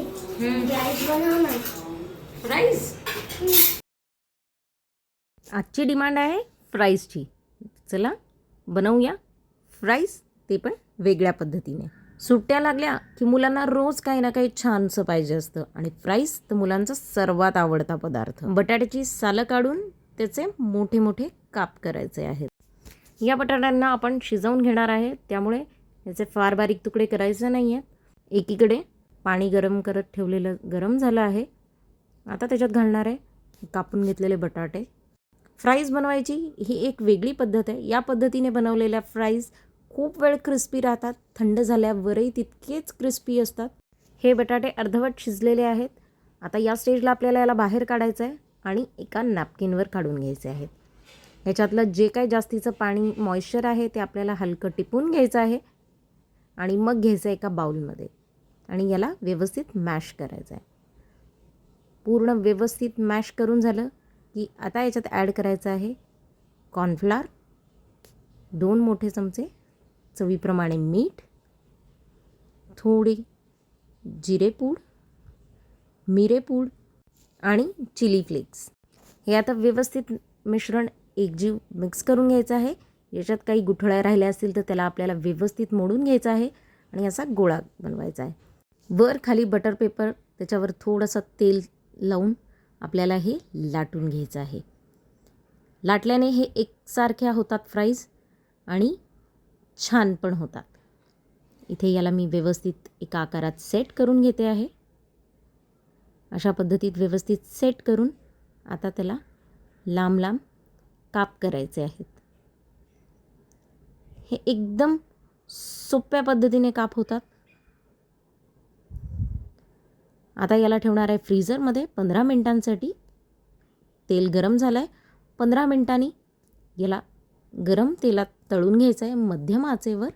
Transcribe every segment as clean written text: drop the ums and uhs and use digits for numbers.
Fries बनव ना. Fries आजची डिमांड आहे फ्राईजची. चला बनवूया फ्राईज, ते पण वेगळ्या पद्धतीने. सुट्ट्या लागल्या की मुलांना रोज काही ना काही छानसं पाहिजे असतं आणि फ्राईज तर मुलांचा सर्वात आवडता पदार्थ. बटाट्याची सालं काढून त्याचे मोठे मोठे काप करायचे आहेत. या बटाट्यांना आपण शिजवून घेणार आहे, त्यामुळे याचे फार बारीक तुकडे करायचे नाही आहेत. एकीकडे पाणी गरम करत ठेवलेलं गरम झालं आहे. आता त्याच्यात घालणार आहे कापून घेतलेले बटाटे. फ्राईज बनवायची ही एक वेगळी पद्धत आहे. या पद्धतीने बनवलेल्या फ्राईज खूप वेळ क्रिस्पी राहतात, थंड झाल्यावरही तितकेच क्रिस्पी असतात. हे बटाटे अर्धवट शिजलेले आहेत. आता या स्टेजला आपल्याला याला बाहेर काढायचं आहे आणि एका नॅपकिनवर काढून घ्यायचे आहेत. ह्याच्यातलं जे काही जास्तीचं पाणी मॉइश्चर आहे ते आपल्याला हलकं टिपून घ्यायचं आहे आणि मग घ्यायचं एका बाउलमध्ये आणि याला व्यवस्थित मॅश करायचं आहे. पूर्ण व्यवस्थित मॅश करून झालं की आता याच्यात ॲड करायचं आहे कॉर्नफ्लॉर, 2 मोठे चमचे, चवीप्रमाणे मीठ, थोडी जिरेपूड, मिरेपूड आणि चिली फ्लेक्स. हे आता व्यवस्थित मिश्रण एकजीव मिक्स करून घ्यायचं आहे. याच्यात काही गुठळ्या राहिल्या असतील तर त्याला आपल्याला व्यवस्थित मोडून घ्यायचं आहे आणि असा गोळा बनवायचा आहे. वर खाली बटर पेपर, त्याच्यावर थोडंसं तेल लावून आपल्याला हे लाटून घ्यायचं आहे. लाटल्याने हे एकसारख्या होतात फ्राईज आणि छान पण होतात. इथे याला मी व्यवस्थित एका आकारात सेट करून घेते आहे. अशा पद्धतीत व्यवस्थित सेट करून आता त्याला लांब लांब काप करायचे आहेत. हे एकदम सोप्या पद्धतीने काप होतात. आता याला ठेवणार आहे फ्रीझरमध्ये 15 मिनिटांसाठी. तेल गरम झालं आहे. 15 मिनिटांनी याला गरम तेलात तळून घ्यायचं आहे मध्यम आचेवर.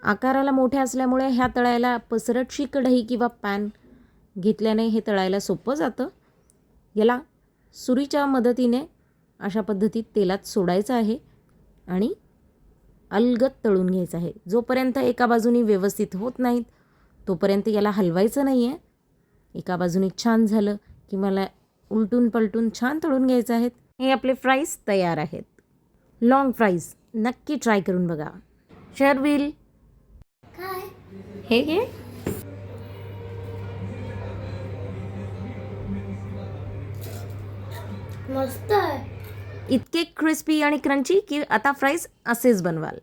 आकाराला मोठे असल्यामुळे ह्या तळायला पसरटशी कढई किंवा पॅन घेतल्याने हे तळायला सोपं जातं. याला सुरीच्या मदतीने अशा पद्धतीत तेलात सोडायचं आहे आणि अलगद तळून घ्यायचं आहे. जोपर्यंत एका बाजूनी व्यवस्थित होत नाहीत तोपर्यंत याला हलवायचं नाही आहे. एका बाजूने छान झालं की मला उलटून पलटून छान तळून घ्यायचं आहेत. हे आपले फ्राईज तयार आहेत. लॉंग फ्राईज नक्की ट्राय करून बघा. शर्विल काय हे घे. मस्त आहे. इतके क्रिस्पी आणि क्रंची की आता फ्राईज असेच बनवाल.